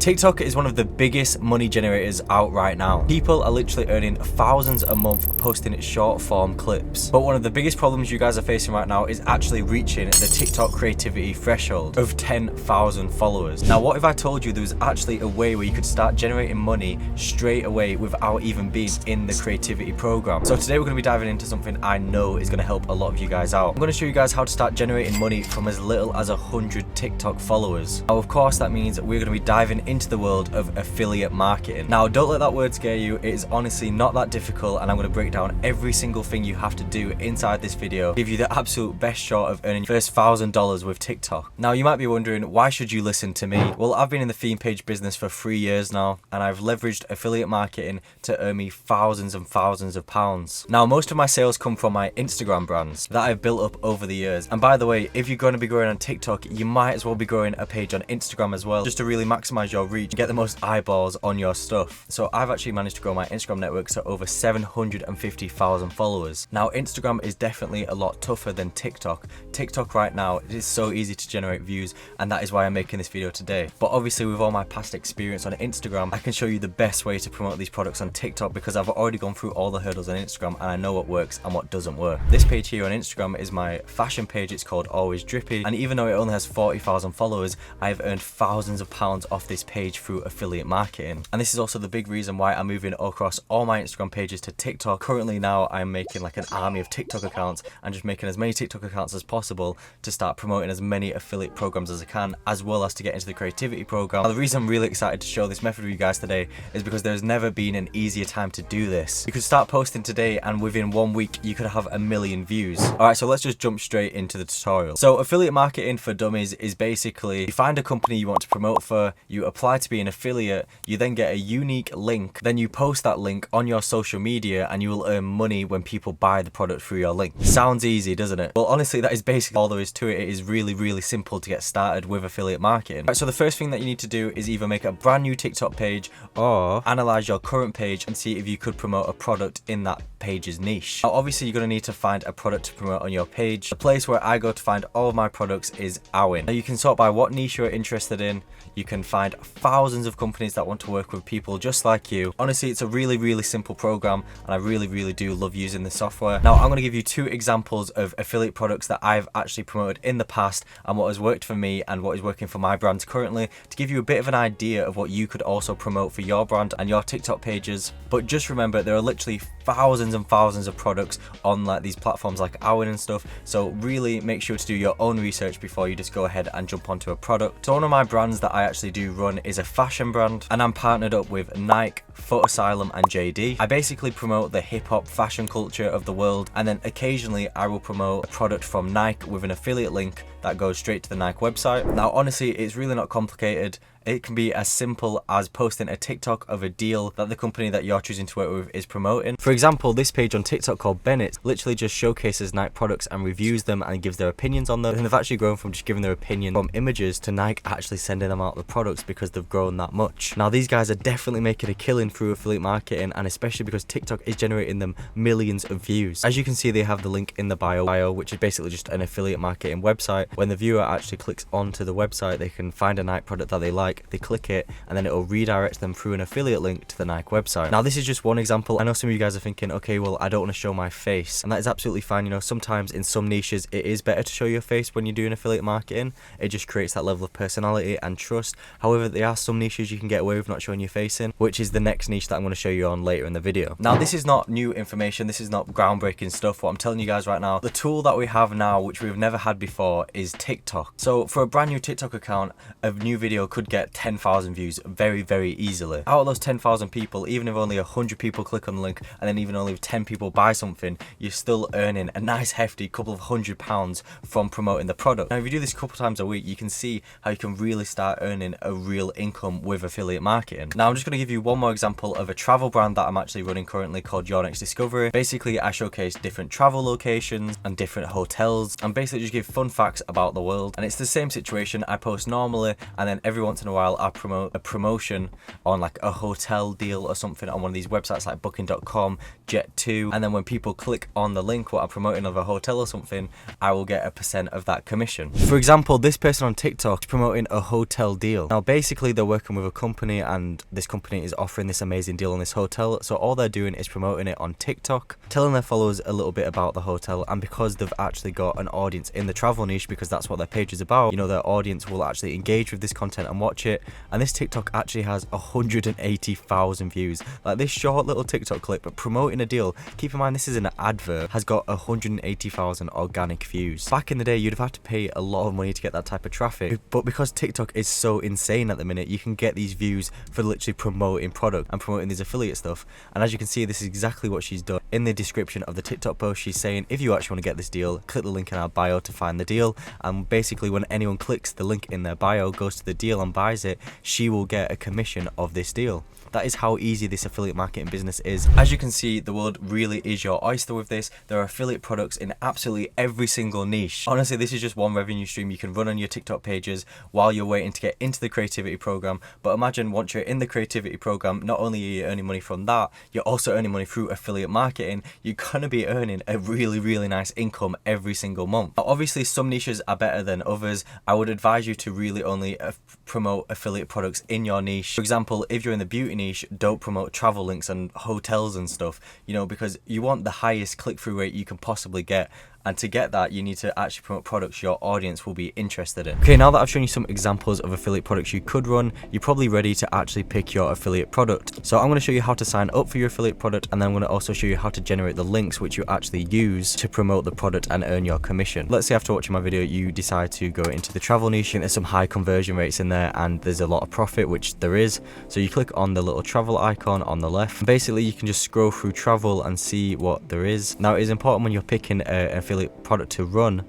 TikTok is one of the biggest money generators out right now. People are literally earning thousands a month posting short form clips. But one of the biggest problems you guys are facing right now is actually reaching the TikTok creativity threshold of 10,000 followers. Now, what if I told you there was actually a way where you could start generating money straight away without even being in the creativity program? So today we're going to be diving into something I know is going to help a lot of you guys out. I'm going to show you guys how to start generating money from as little as 100 TikTok followers. Now, of course, that means we're going to be diving into the world of affiliate marketing. Now, don't let that word scare you. It is honestly not that difficult, and I'm going to break down every single thing you have to do inside this video, give you the absolute best shot of earning your first $1,000 with TikTok. Now, you might be wondering, why should you listen to me? Well, I've been in the theme page business for 3 years now, and I've leveraged affiliate marketing to earn me thousands and thousands of pounds. Now, most of my sales come from my Instagram brands that I've built up over the years. And by the way, if you're going to be growing on TikTok, you might as well be growing a page on Instagram as well, just to really maximize your reach and get the most eyeballs on your stuff. So I've actually managed to grow my Instagram network to over 750,000 followers. Now, Instagram is definitely a lot tougher than TikTok. TikTok right now, it is so easy to generate views, and that is why I'm making this video today. But obviously, with all my past experience on Instagram, I can show you the best way to promote these products on TikTok, because I've already gone through all the hurdles on Instagram and I know what works and what doesn't work. This page here on Instagram is my fashion page. It's called Always Drippy, and even though it only has 40,000 followers, I've earned thousands of pounds off this page through affiliate marketing. And this is also the big reason why I'm moving across all my Instagram pages to TikTok. Currently now, I'm making like an army of TikTok accounts and just making as many TikTok accounts as possible to start promoting as many affiliate programs as I can, as well as to get into the creativity program. Now, the reason I'm really excited to show this method with you guys today is because there's never been an easier time to do this. You could start posting today, and within 1 week you could have 1 million views. Alright, so let's just jump straight into the tutorial. So affiliate marketing for dummies is basically, you find a company you want to promote for, you apply to be an affiliate, you then get a unique link, then you post that link on your social media, and you will earn money when people buy the product through your link. Sounds easy, doesn't it? Well, honestly, that is basically all there is to it. It is really, really simple to get started with affiliate marketing. Right, so the first thing that you need to do is either make a brand new TikTok page or analyze your current page and see if you could promote a product in that page's niche. Now, obviously, you're going to need to find a product to promote on your page. The place where I go to find all of my products is Awin. Now, you can sort by what niche you're interested in. You can find thousands of companies that want to work with people just like you. Honestly, it's a really, really simple program, and I really, really do love using this software. Now, I'm going to give you 2 examples of affiliate products that I've actually promoted in the past and what has worked for me and what is working for my brands currently, to give you a bit of an idea of what you could also promote for your brand and your TikTok pages. But just remember, there are literally thousands and thousands of products on like these platforms like Awin and stuff, so really make sure to do your own research before you just go ahead and jump onto a product. So one of my brands that I actually do run is a fashion brand, and I'm partnered up with Nike, Foot Asylum and JD. I basically promote the hip-hop fashion culture of the world, and then occasionally I will promote a product from Nike with an affiliate link that goes straight to the Nike website. Now, honestly, it's really not complicated. It can be as simple as posting a TikTok of a deal that the company that you're choosing to work with is promoting. For example, this page on TikTok called Bennett literally just showcases Nike products and reviews them and gives their opinions on them. And they've actually grown from just giving their opinion from images to Nike actually sending them out the products because they've grown that much. Now, these guys are definitely making a killing through affiliate marketing, and especially because TikTok is generating them millions of views. As you can see, they have the link in the bio, which is basically just an affiliate marketing website. When the viewer actually clicks onto the website, they can find a Nike product that they like, they click it, and then it will redirect them through an affiliate link to the Nike website. Now, this is just one example. I know some of you guys are thinking, okay, well, I don't want to show my face, and that is absolutely fine. You know, sometimes in some niches it is better to show your face when you're doing affiliate marketing. It just creates that level of personality and trust. However, there are some niches you can get away with not showing your face in, which is the next niche that I'm going to show you on later in the video. Now, this is not new information, this is not groundbreaking stuff. What I'm telling you guys right now, the tool that we have now, which we've never had before, is TikTok. So for a brand new TikTok account, a new video could get 10,000 views very, very easily. Out of those 10,000 people, even if only 100 people click on the link, and then even only if 10 people buy something, you're still earning a nice hefty couple of £100 from promoting the product. Now, if you do this a couple times a week, you can see how you can really start earning a real income with affiliate marketing. Now, I'm just going to give you one more example of a travel brand that I'm actually running currently called Your Next Discovery. Basically, I showcase different travel locations and different hotels, and basically just give fun facts about the world. And it's the same situation. I post normally, and then every once in a a while I promote a promotion on like a hotel deal or something on one of these websites like booking.com, Jet2, and then when people click on the link what I'm promoting of a hotel or something, I will get a % of that commission. For example, this person on TikTok is promoting a hotel deal. Now basically they're working with a company, and this company is offering this amazing deal on this hotel, so all they're doing is promoting it on TikTok, telling their followers a little bit about the hotel, and because they've actually got an audience in the travel niche, because that's what their page is about, you know, their audience will actually engage with this content and watch it. And this TikTok actually has 180,000 views. Like this short little TikTok clip but promoting a deal, keep in mind this is an advert, has got 180,000 organic views. Back in the day you'd have had to pay a lot of money to get that type of traffic, but because TikTok is so insane at the minute, you can get these views for literally promoting product and promoting these affiliate stuff. And as you can see, this is exactly what she's done. In the description of the TikTok post, she's saying if you actually want to get this deal, click the link in our bio to find the deal. And basically when anyone clicks the link in their bio, goes to the deal and buys it, she will get a commission of this deal. That is how easy this affiliate marketing business is. As you can see, the world really is your oyster with this. There are affiliate products in absolutely every single niche. Honestly, this is just one revenue stream you can run on your TikTok pages while you're waiting to get into the creativity program. But imagine once you're in the creativity program, not only are you earning money from that, you're also earning money through affiliate marketing. You're gonna be earning a really nice income every single month. Now, obviously, some niches are better than others. I would advise you to really only promote affiliate products in your niche. For example, if you're in the beauty niche, don't promote travel links and hotels and stuff, you know, because you want the highest click-through rate you can possibly get. And to get that, you need to actually promote products your audience will be interested in. Okay, now that I've shown you some examples of affiliate products you could run, you're probably ready to actually pick your affiliate product. So I'm going to show you how to sign up for your affiliate product, and then I'm going to also show you how to generate the links which you actually use to promote the product and earn your commission. Let's say after watching my video, you decide to go into the travel niche, and there's some high conversion rates in there, and there's a lot of profit, which there is. So you click on the little travel icon on the left. And basically, you can just scroll through travel and see what there is. Now, it is important when you're picking an affiliate product to run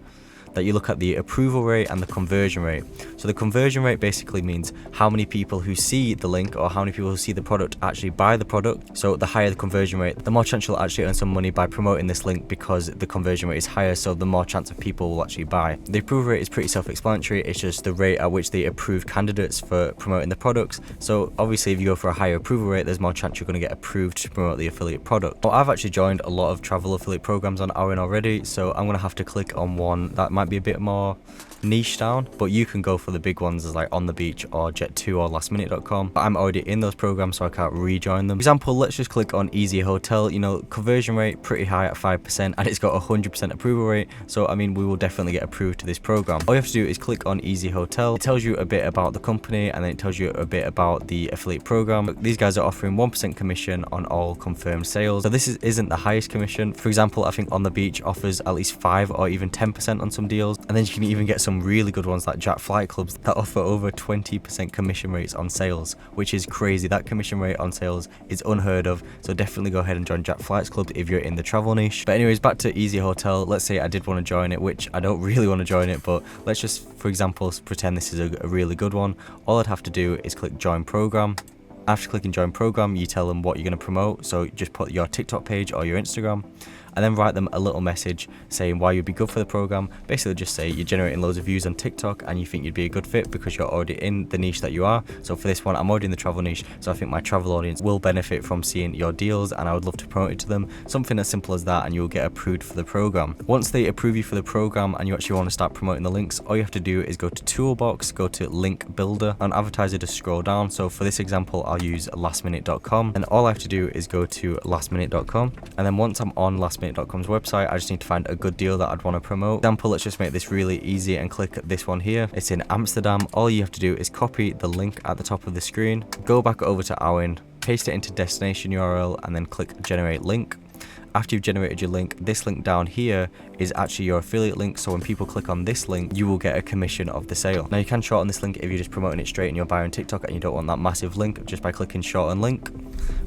that you look at the approval rate and the conversion rate. So the conversion rate basically means how many people who see the link or how many people who see the product actually buy the product. So the higher the conversion rate, the more chance you'll actually earn some money by promoting this link, because the conversion rate is higher, so the more chance of people will actually buy. The approval rate is pretty self-explanatory. It's just the rate at which they approve candidates for promoting the products. So obviously if you go for a higher approval rate, there's more chance you're going to get approved to promote the affiliate product. Well, I've actually joined a lot of travel affiliate programs on Owen already, so I'm going to have to click on one that might be a bit more niche down, but you can go for the big ones as like On the Beach or Jet2 or lastminute.com. But I'm already in those programs, so I can't rejoin them. For example, let's just click on Easy Hotel. You know, conversion rate pretty high at 5%, and it's got 100% approval rate, so I mean we will definitely get approved to this program. All you have to do is click on Easy Hotel. It tells you a bit about the company, and then it tells you a bit about the affiliate program. These guys are offering 1% commission on all confirmed sales, so this isn't the highest commission. For example, I think On the Beach offers at least 5 or even 10% on some deals, and then you can even get some really good ones like Jack Flight Clubs that offer over 20% commission rates on sales, which is crazy. That commission rate on sales is unheard of, so definitely go ahead and join Jack Flight Club if you're in the travel niche. But anyways, back to Easy Hotel. Let's say I did want to join it, which I don't really want to join it, but let's just, for example, pretend this is a really good one. All I'd have to do is click Join Program. After clicking Join Program, you tell them what you're going to promote, so just put your TikTok page or your Instagram, and then write them a little message saying why you'd be good for the program. Basically just say you're generating loads of views on TikTok and you think you'd be a good fit because you're already in the niche that you are. So for this one, I'm already in the travel niche, so I think my travel audience will benefit from seeing your deals, and I would love to promote it to them. Something as simple as that, and you'll get approved for the program. Once they approve you for the program and you actually want to start promoting the links, all you have to do is go to Toolbox, go to Link Builder, and Advertiser, just scroll down. So for this example, I'll use lastminute.com, and all I have to do is go to lastminute.com, and then once I'm on lastminute.com's website, I just need to find a good deal that I'd want to promote. For example, let's just make this really easy and click this one here. It's in Amsterdam. All you have to do is copy the link at the top of the screen, go back over to Owen, paste it into destination URL, and then click Generate Link. After you've generated your link, this link down here is actually your affiliate link, so when people click on this link, you will get a commission of the sale. Now you can shorten this link if you're just promoting it straight in your bio on TikTok and you don't want that massive link, just by clicking shorten link.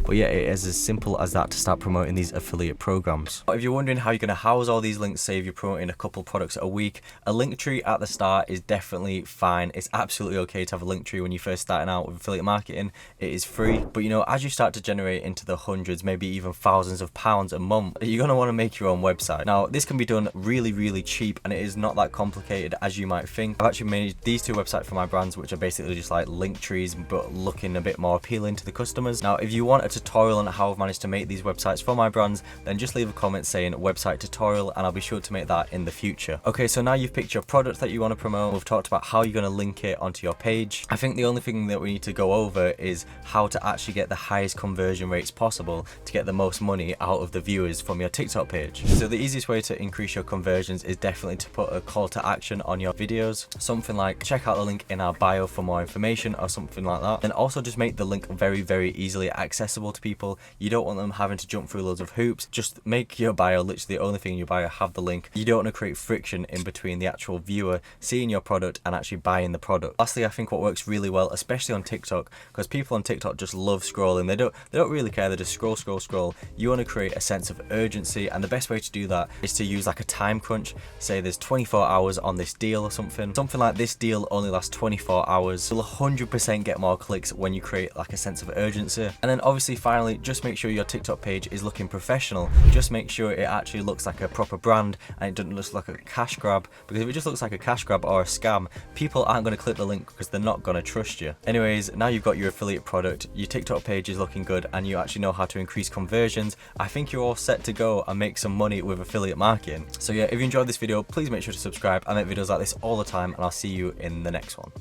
But yeah, it is as simple as that to start promoting these affiliate programs. If you're wondering how you're going to house all these links, say if you're promoting a couple products a week, a link tree at the start is definitely fine. It's absolutely okay to have a link tree when you're first starting out with affiliate marketing. It is free, but you know, as you start to generate into the hundreds, maybe even thousands of pounds a month, month, you're going to want to make your own website. Now, this can be done really cheap, and it is not that complicated as you might think. I've actually made these two websites for my brands, which are basically just like link trees, but looking a bit more appealing to the customers. Now, if you want a tutorial on how I've managed to make these websites for my brands, then just leave a comment saying website tutorial, and I'll be sure to make that in the future. Okay, so now you've picked your product that you want to promote. We've talked about how you're going to link it onto your page. I think the only thing that we need to go over is how to actually get the highest conversion rates possible to get the most money out of the viewers from your TikTok page. So the easiest way to increase your conversions is definitely to put a call to action on your videos. Something like check out the link in our bio for more information or something like that. And also just make the link very easily accessible to people. You don't want them having to jump through loads of hoops. Just make your bio literally the only thing in your bio have the link. You don't want to create friction in between the actual viewer seeing your product and actually buying the product. Lastly, I think what works really well, especially on TikTok, because people on TikTok just love scrolling. They don't really care. They just scroll. You want to create a sense of urgency, and the best way to do that is to use like a time crunch. Say there's 24 hours on this deal or something like this deal only lasts 24 hours. You'll 100% get more clicks when you create like a sense of urgency. And then obviously finally, just make sure your TikTok page is looking professional. Just make sure it actually looks like a proper brand and it doesn't look like a cash grab, because if it just looks like a cash grab or a scam, people aren't going to click the link because they're not going to trust you. Anyways, now you've got your affiliate product, your TikTok page is looking good, and you actually know how to increase conversions. I think you're all set to go and make some money with affiliate marketing. So yeah, if you enjoyed this video, please make sure to subscribe. I make videos like this all the time, and I'll see you in the next one.